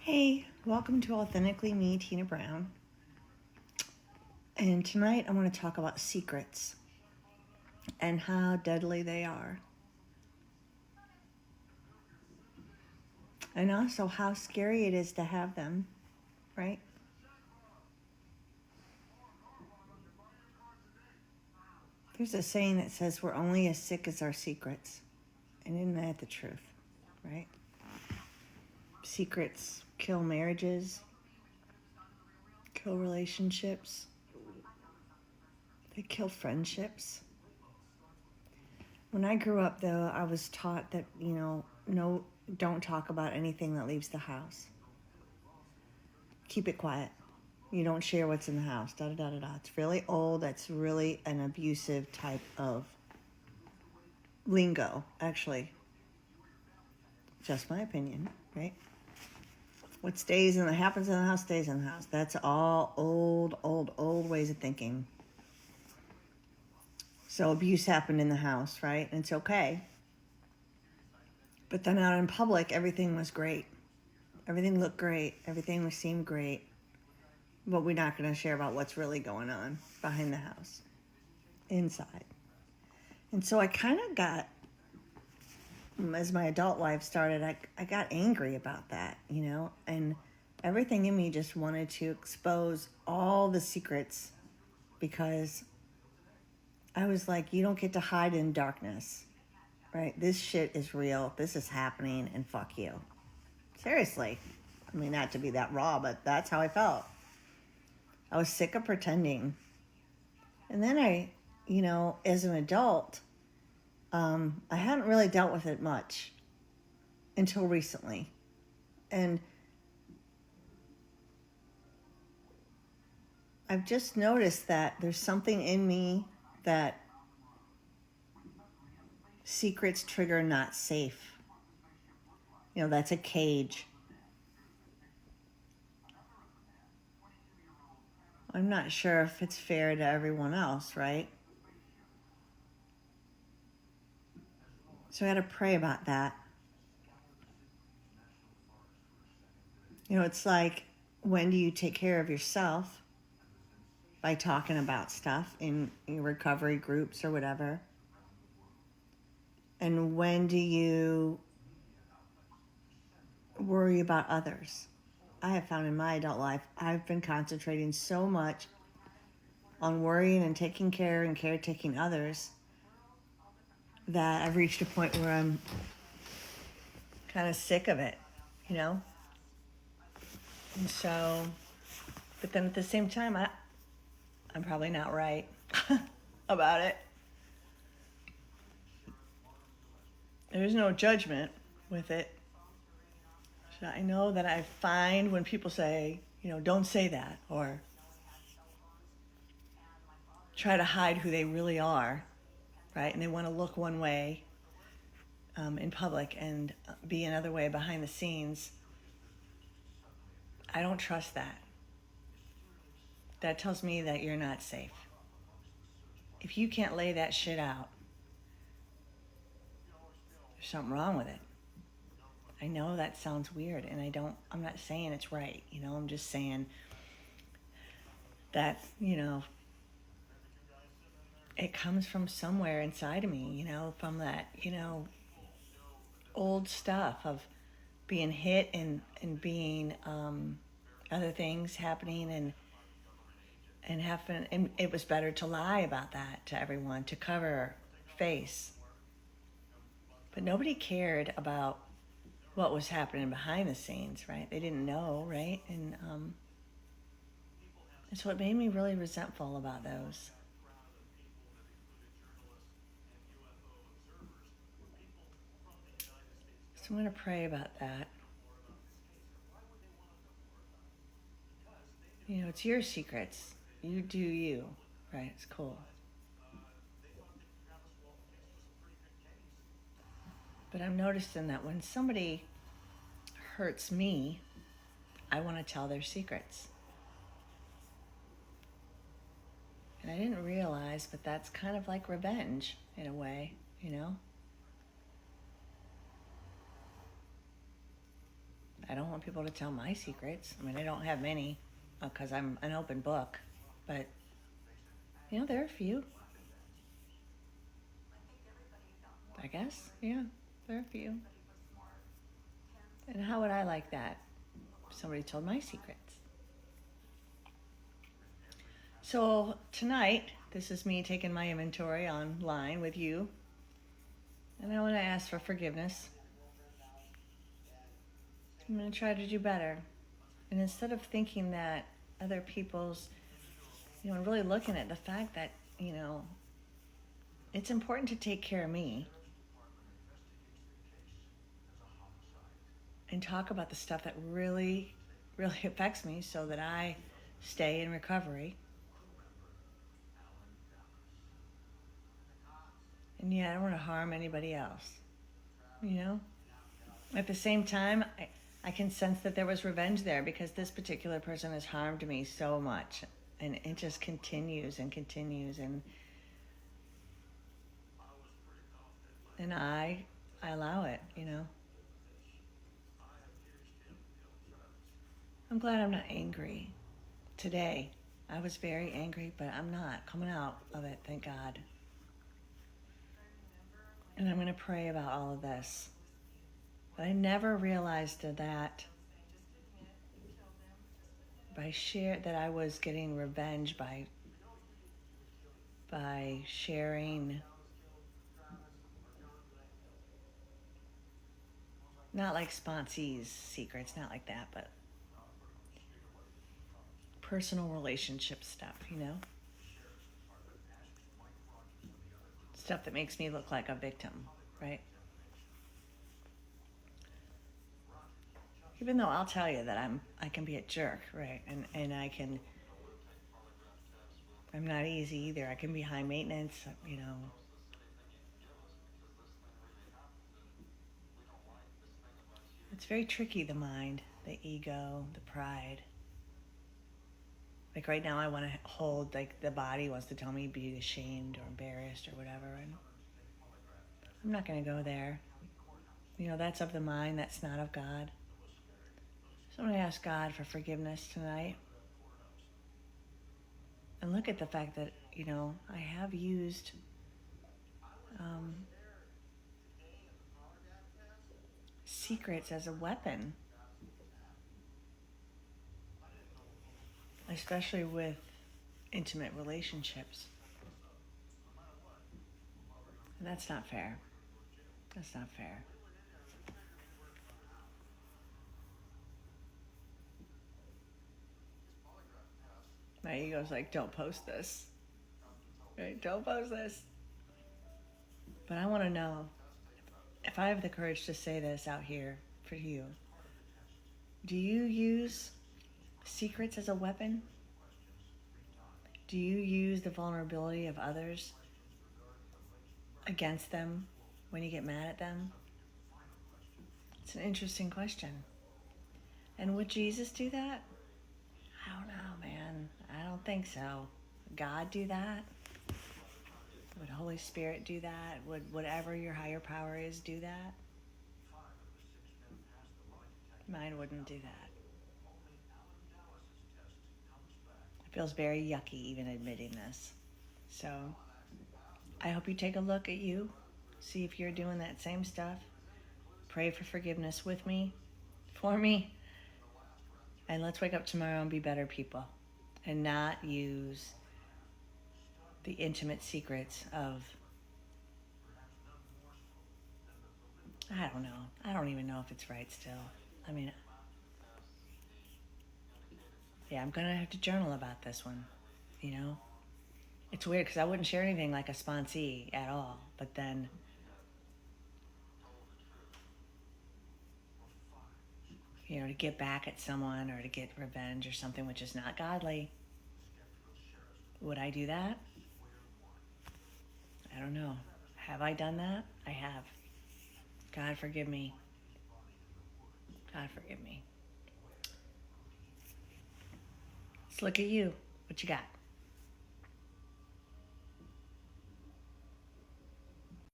Hey, welcome to Authentically Me, Tina Brown. And tonight I want to talk about secrets and how deadly they are. And also how scary it is to have them, right? There's a saying that says we're only as sick as our secrets. And isn't that the truth, right? Secrets kill marriages, kill relationships, they kill friendships. When I grew up, though, I was taught that, no, don't talk about anything that leaves the house. Keep it quiet. You don't share what's in the house. Da da da da da. It's really old. That's really an abusive type of lingo, actually. Just my opinion, right? What happens in the house stays in the house. That's all old ways of thinking. So abuse happened in the house, right? And it's okay. But then out in public, everything was great. Everything looked great. Everything seemed great. But we're not going to share about what's really going on behind the house, inside. And so I kind of got, as my adult life started, I got angry about that, and everything in me just wanted to expose all the secrets because I was like, you don't get to hide in darkness, right? This shit is real. This is happening, and fuck you. Seriously. I mean, not to be that raw, but that's how I felt. I was sick of pretending. And then as an adult, I hadn't really dealt with it much until recently. And I've just noticed that there's something in me that secrets trigger not safe. That's a cage. I'm not sure if it's fair to everyone else, right? So I had to pray about that. It's like, when do you take care of yourself? By talking about stuff in recovery groups or whatever. And when do you worry about others? I have found in my adult life, I've been concentrating so much on worrying and taking care and caretaking others that I've reached a point where I'm kind of sick of it, And so, but then at the same time, I'm probably not right about it. There's no judgment with it. So I know that I find when people say, don't say that, or try to hide who they really are, right? And they want to look one way in public and be another way behind the scenes. I don't trust that. That tells me that you're not safe. If you can't lay that shit out, there's something wrong with it. I know that sounds weird, and I'm not saying it's right, I'm just saying that, it comes from somewhere inside of me, from that, old stuff of being hit and being other things happening and it was better to lie about that to everyone, to cover face. But nobody cared about what was happening behind the scenes, right? They didn't know, right? And so it made me really resentful about those. So I'm going to pray about that. It's your secrets. You do you, right? It's cool. But I'm noticing that when somebody hurts me, I want to tell their secrets. And I didn't realize, but that's kind of like revenge in a way, I don't want people to tell my secrets. I mean, I don't have many because I'm an open book, but there are a few. I guess, yeah, there are a few. And how would I like that? Somebody told my secrets. So tonight, this is me taking my inventory online with you. And I want to ask for forgiveness. I'm going to try to do better. And instead of thinking that other people's, and really looking at the fact that, it's important to take care of me and talk about the stuff that really, really affects me so that I stay in recovery. And I don't want to harm anybody else, At the same time, I can sense that there was revenge there because this particular person has harmed me so much. And it just continues and continues. And I allow it, I'm glad I'm not angry today. I was very angry, but I'm not coming out of it, thank God. And I'm going to pray about all of this. But I never realized that that I was getting revenge by sharing, not like sponsees secrets, not like that, but personal relationship stuff, stuff that makes me look like a victim, right? Even though I'll tell you that I can be a jerk, right? And I'm not easy either. I can be high maintenance, It's very tricky, the mind, the ego, the pride. Like right now I want to hold, like the body wants to tell me be ashamed or embarrassed or whatever, and I'm not going to go there. That's of the mind, that's not of God. So I'm going to ask God for forgiveness tonight. And look at the fact that, I have used secrets as a weapon. Especially with intimate relationships. And that's not fair. That's not fair. My ego's like, don't post this. Right? Don't post this. But I want to know if I have the courage to say this out here for you. Do you use secrets as a weapon? Do you use the vulnerability of others against them when you get mad at them? It's an interesting question. And would Jesus do that? I don't know, man. I don't think so. God do that? Would Holy Spirit do that? Would whatever your higher power is do that? Mine wouldn't do that. It feels very yucky even admitting this. So I hope you take a look at you. See if you're doing that same stuff. Pray for forgiveness with me, for me. And let's wake up tomorrow and be better people. And not use the intimate secrets of, I don't know. I don't even know if it's right still. I mean, yeah, I'm going to have to journal about this one, It's weird because I wouldn't share anything like a sponsee at all. But then, to get back at someone or to get revenge or something which is not godly, would I do that? I don't know. Have I done that? I have. God forgive me. God forgive me. Let's look at you. What you got?